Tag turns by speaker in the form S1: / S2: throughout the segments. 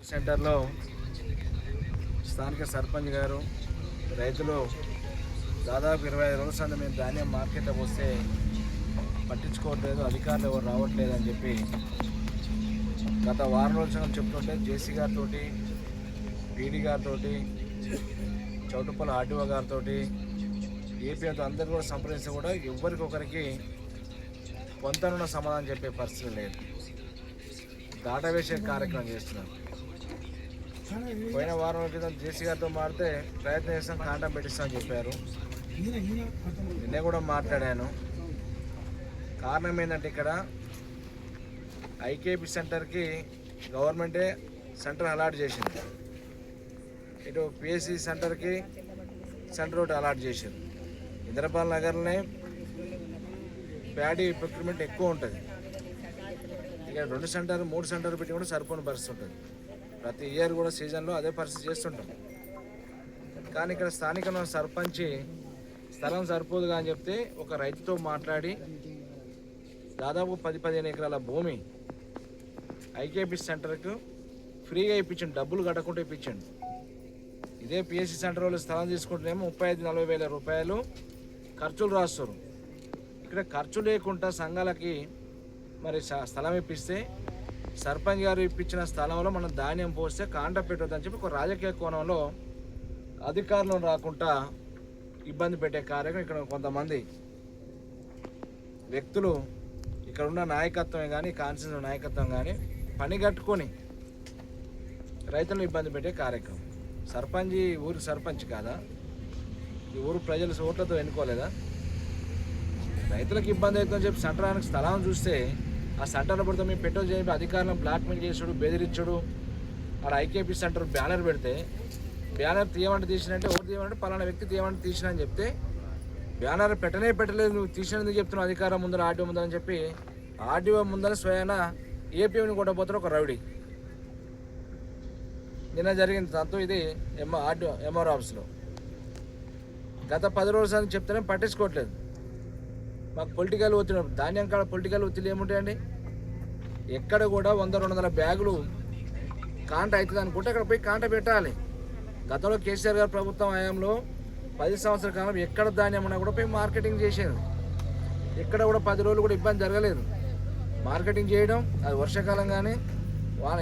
S1: సెంటర్లో స్థానిక సర్పంచ్ గారు రైతులు దాదాపు 25 రోజుల సంది మేము ధాన్యం మార్కెట్లోకి వస్తే పట్టించుకోవట్లేదు, అధికారులు ఎవరు రావట్లేదు అని చెప్పి గత వారం రోజుల చెప్తుంటే జేసీ గారితో, పీడీ గారితో, చౌటుపల్లి ఆర్టీఓ గారితో, ఏపీతో అందరూ కూడా సంప్రదిస్తే కూడా ఎవరికొకరికి కొంతనున్న సమాధానం చెప్పే పరిస్థితి లేదు. దాటా వేసే కార్యక్రమం చేస్తున్నారు. పోయిన వారం క్రితం జేసీ గారితో మారితే ప్రయత్నం చేస్తాం, కాంటం పెట్టిస్తామని చెప్పారు. నిన్నే కూడా మాట్లాడాను. కారణం ఏంటంటే ఇక్కడ ఐకేపీ సెంటర్కి గవర్నమెంటే సెంటర్ అలాట్ చేసింది, ఇటు పిఎస్సి సెంటర్కి సెంటర్ ఒకటి అలాట్ చేశారు. ఇంద్రపాల్ నగర్లోనే ప్యాడీ ప్రొక్యూర్మెంట్ ఎక్కువ ఉంటుంది. ఇక 2 సెంటర్ 3 సెంటర్ పెట్టి కూడా సరిపోని పరిస్థితి ఉంటుంది. ప్రతి ఇయర్ కూడా సీజన్లో అదే పరిస్థితి చేస్తుంటాం. కానీ ఇక్కడ స్థానికంగా సర్పంచి స్థలం సరిపోదుగా అని చెప్తే ఒక రైతుతో మాట్లాడి దాదాపు 10-15 ఎకరాల భూమి ఐకేపీ సెంటర్కు ఫ్రీగా ఇప్పించండి, డబ్బులు కట్టకుండా ఇప్పించండి. ఇదే పిఎస్సి సెంటర్ వాళ్ళు స్థలం తీసుకుంటేనేమో 35-40 వేల రూపాయలు ఖర్చులు రాస్తారు. ఇక్కడ ఖర్చు లేకుండా సంఘాలకి మరి స్థలం ఇప్పిస్తే సర్పంచ్ గారు ఇప్పించిన స్థలంలో మనం ధాన్యం పోస్తే కాంట పెట్టొద్దని చెప్పి ఒక రాజకీయ కోణంలో అధికారులను రాకుండా ఇబ్బంది పెట్టే కార్యక్రమం ఇక్కడ కొంతమంది వ్యక్తులు, ఇక్కడ ఉన్న నాయకత్వమే కానీ కాన్స్టిట్యూన్సీ నాయకత్వం కానీ పని కట్టుకొని రైతులను ఇబ్బంది పెట్టే కార్యక్రమం. సర్పంచ్ ఊరి సర్పంచ్ కాదా? ఈ ఊరు ప్రజలు ఓట్లతో ఎన్నుకోలేదా? రైతులకు ఇబ్బంది అవుతుందని చెప్పి సెంటరానికి స్థలం చూస్తే ఆ సెంటర్లో పడితే మేము పెట్రోల్ చెప్పి అధికారులను బ్లాక్మెయిల్ చేసుడు, బెదిరించుడు. ఆడ ఐకేపీ సెంటర్ బ్యానర్ పెడితే బ్యానర్ తీయమంటే తీసినంటే ఓటు తీయమంటే పలానా వ్యక్తి తీయమంటే తీసిన అని చెప్తే బ్యానర్ పెట్టలేదు, నువ్వు తీసినందుకు చెప్తున్నావు అధికారం ముందర ఆర్డీఓ ముందని చెప్పి ఆర్డీఓ ముందర స్వయాన ఏపీని కొట్టబోతున్న ఒక రౌడీ. నిన్న జరిగింది దాంతో ఇది ఎంఆర్ ఆఫీస్లో. గత 10 రోజుల నుంచి చెప్తేనే పట్టించుకోవట్లేదు. మాకు పొలిటికల్ ఒత్తిడి, ధాన్యం కాడ పొలిటికల్ ఒత్తిడి ఏముంటాయండి? ఎక్కడ కూడా 100-200 బ్యాగులు కాంట అవుతుంది అనుకుంటే అక్కడ పోయి కాంట పెట్టాలి. గతంలో కేసీఆర్ గారు ప్రభుత్వం హయాంలో 10 సంవత్సరాల కాలం ఎక్కడ ధాన్యం ఉన్నా కూడా పోయి మార్కెటింగ్ చేశారు. ఎక్కడ కూడా 10 రోజులు కూడా ఇబ్బంది జరగలేదు. మార్కెటింగ్ చేయడం, అది వర్షాకాలం కానీ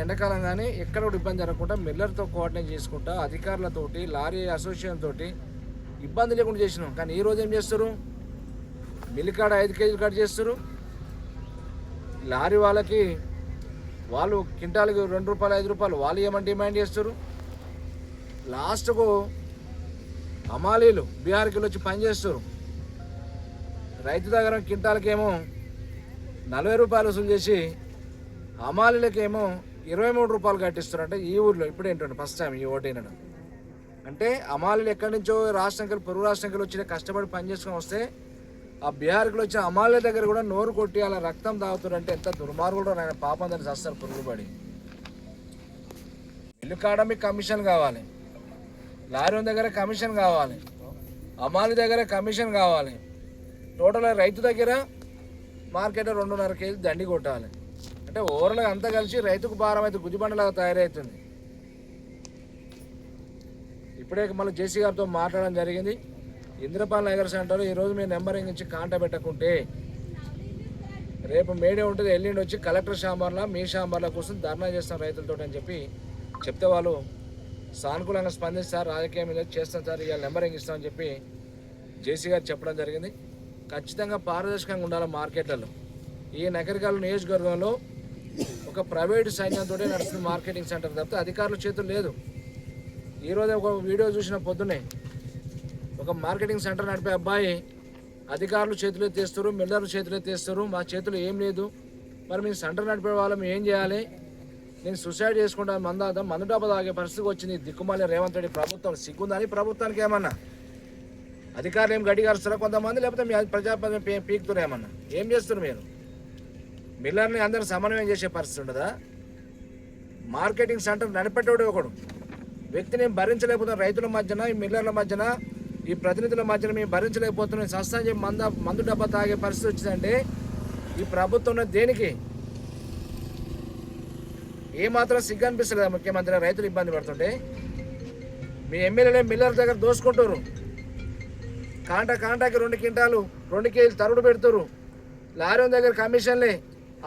S1: ఎండాకాలం కానీ ఎక్కడ కూడా ఇబ్బంది జరగకుండా మిల్లర్తో కోఆర్డినేట్ చేసుకుంటా అధికారులతోటి లారీ అసోసియేషన్ తోటి ఇబ్బంది లేకుండా చేసినాం. కానీ ఈరోజు ఏం చేస్తారు? మిల్లు కాడ 5 కేజీలు కట్ చేస్తారు. లారీ వాళ్ళకి వాళ్ళు క్వింటాల్కి ₹2 ₹5 వాళ్ళు ఏమని డిమాండ్ చేస్తారు. లాస్ట్కు హమాలీలు బీహార్కి వచ్చి పనిచేస్తారు. రైతు దగ్గర క్వింటాల్కేమో ₹40 వసూలు చేసి హమాలీలకేమో ₹23 కట్టిస్తారు. అంటే ఈ ఊర్లో ఇప్పుడు ఏంటంటే ఫస్ట్ టైం ఈ ఓటు అయినడం అంటే హమాలీలు ఎక్కడి నుంచో రాష్ట్రంకి పొరుగు రాష్ట్రంకి వచ్చి కష్టపడి పనిచేసుకొని వస్తే ఆ బీహార్కి వచ్చిన అమాల దగ్గర కూడా నోరు కొట్టి అలా రక్తం తాగుతారంటే ఎంత దుర్మార్గుడు. ఆయన పాపం దాన్ని చేస్తారు పురుగుబడి. మిల్లు కాడ మీకు కమిషన్ కావాలి, లారీ దగ్గర కమిషన్ కావాలి, అమాలి దగ్గర కమిషన్ కావాలి. టోటల్ రైతు దగ్గర మార్కెట్లో 2.5 కేజీ దండి కొట్టాలి. అంటే ఓవర్గా అంతా కలిసి రైతుకు భారం అయితే గుదిబండలాగా తయారవుతుంది. ఇప్పుడే మళ్ళీ జేసీ గారితో మాట్లాడడం జరిగింది. ఇంద్రపాల్ నగర్ సెంటర్ ఈరోజు మీ నెంబరింగ్ ఇచ్చి కాంట పెట్టకుంటే రేపు మేడే ఉంటుంది, ఎల్లుండి వచ్చి కలెక్టర్ ఛాంబర్లో మీ ఛాంబర్ల కోసం ధర్నా చేస్తాం రైతులతో అని చెప్పి చెప్తే వాళ్ళు సానుకూలంగా స్పందిస్తారు. రాజకీయం మీద చేస్తాం సార్, ఇవాళ నెంబరింగ్ ఇస్తామని చెప్పి జేసీ గారు చెప్పడం జరిగింది. ఖచ్చితంగా పారదర్శకంగా ఉండాలి మార్కెట్లలో. ఈ నగరికల్ నియోజకవర్గంలో ఒక ప్రైవేటు సైన్యంతో నడుస్తుంది మార్కెటింగ్ సెంటర్ తప్పితే అధికారుల చేతులు లేదు. ఈరోజు ఒక వీడియో చూసిన పొద్దున్నే ఒక మార్కెటింగ్ సెంటర్ నడిపే అబ్బాయి అధికారులు చేతులు ఎత్తేస్తారు, మిల్లర్లు చేతులు ఎత్తేస్తారు, మా చేతులు ఏం లేదు, మరి మేము సెంటర్ నడిపే వాళ్ళం ఏం చేయాలి, నేను సూసైడ్ చేసుకుంటాను, మందు డబ్బా తాగే పరిస్థితికి వచ్చింది. దిక్కుమాలి రేవంత్ రెడ్డి ప్రభుత్వం సిగ్గుందని ప్రభుత్వానికి ఏమన్నా అధికారులు ఏం గడిగారుస్తారా కొంతమంది, లేకపోతే మీ ప్రజాప్రతినిధి పీకుతున్నారు ఏమన్నా? ఏం చేస్తున్నారు మీరు? మిల్లర్ని అందరూ సమన్వయం చేసే పరిస్థితి ఉండదా? మార్కెటింగ్ సెంటర్ నడిపెట్టేవాడు ఒకడు వ్యక్తిని భరించలేకపోతున్న రైతుల మధ్యన, ఈ మిల్లర్ల మధ్యన, ఈ ప్రతినిధుల మధ్యన మేము భరించలేకపోతున్నాం. సస్తాంజీ మందు డబ్బా తాగే పరిస్థితి వచ్చిందంటే ఈ ప్రభుత్వం దేనికి? ఏమాత్రం సిగ్గు అనిపిస్తలేదా ముఖ్యమంత్రి రైతులు ఇబ్బంది పడుతుంటే? మీ ఎమ్మెల్యేలే మిల్లర్ దగ్గర దోసుకుంటారు, కాంటాకి 2 క్వింటాలు 2 కేజీలు తరుడు పెడుతురు, లారీ దగ్గర కమిషన్లే,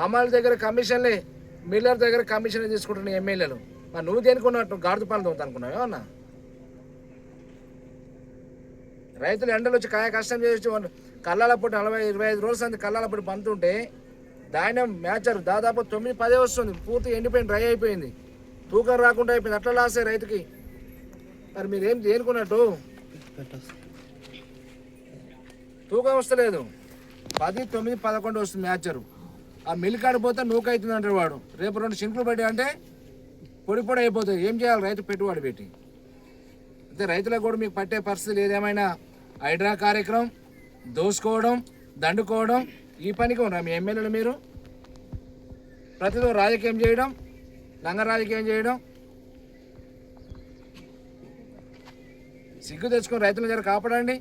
S1: అమ్మాయిల దగ్గర కమిషన్లే, మిల్లర్ దగ్గర కమిషన్లే తీసుకుంటున్న ఎమ్మెల్యేలు. మరి నువ్వు దేనికున్నట్టు గాడిద పనులు తోముతా అనుకున్నావు ఏమన్నా? రైతులు ఎండలు వచ్చి కాయ కష్టం చేసి కళ్ళాల పొట్టి 40-25 రోజుల సంది కళ్ళాల పొట్టి పంతుంటే ధాన్యం మ్యాచర్ దాదాపు 9-10 వస్తుంది, పూర్తి ఎండిపోయింది, డ్రై అయిపోయింది, తూకం రాకుండా అయిపోయింది. అట్లా లాసే రైతుకి. మరి మీరేం దేనుకున్నట్టు? తూకం వస్తలేదు, 10, 9, 11 వస్తుంది మ్యాచరు. ఆ మిల్ కాడిపోతే నూకైతుంది అంటారు వాడు. రేపు 2 సింకులు పెట్టి అంటే పొడి అయిపోతుంది. ఏం చేయాలి రైతు పెట్టుబడి పెట్టి? అయితే రైతులకు కూడా మీకు పట్టే పరిస్థితి ఏదేమైనా హైడ్రా కార్యక్రమం, దోసుకోవడం, దండుకోవడం, ఈ పనికి ఉన్నారు మీ ఎమ్మెల్యేలు. మీరు ప్రతిదో రాజకీయం చేయడం, లంగ రాజకీయం చేయడం. సిగ్గు తెచ్చుకొని రైతుల దగ్గర కాపాడండి.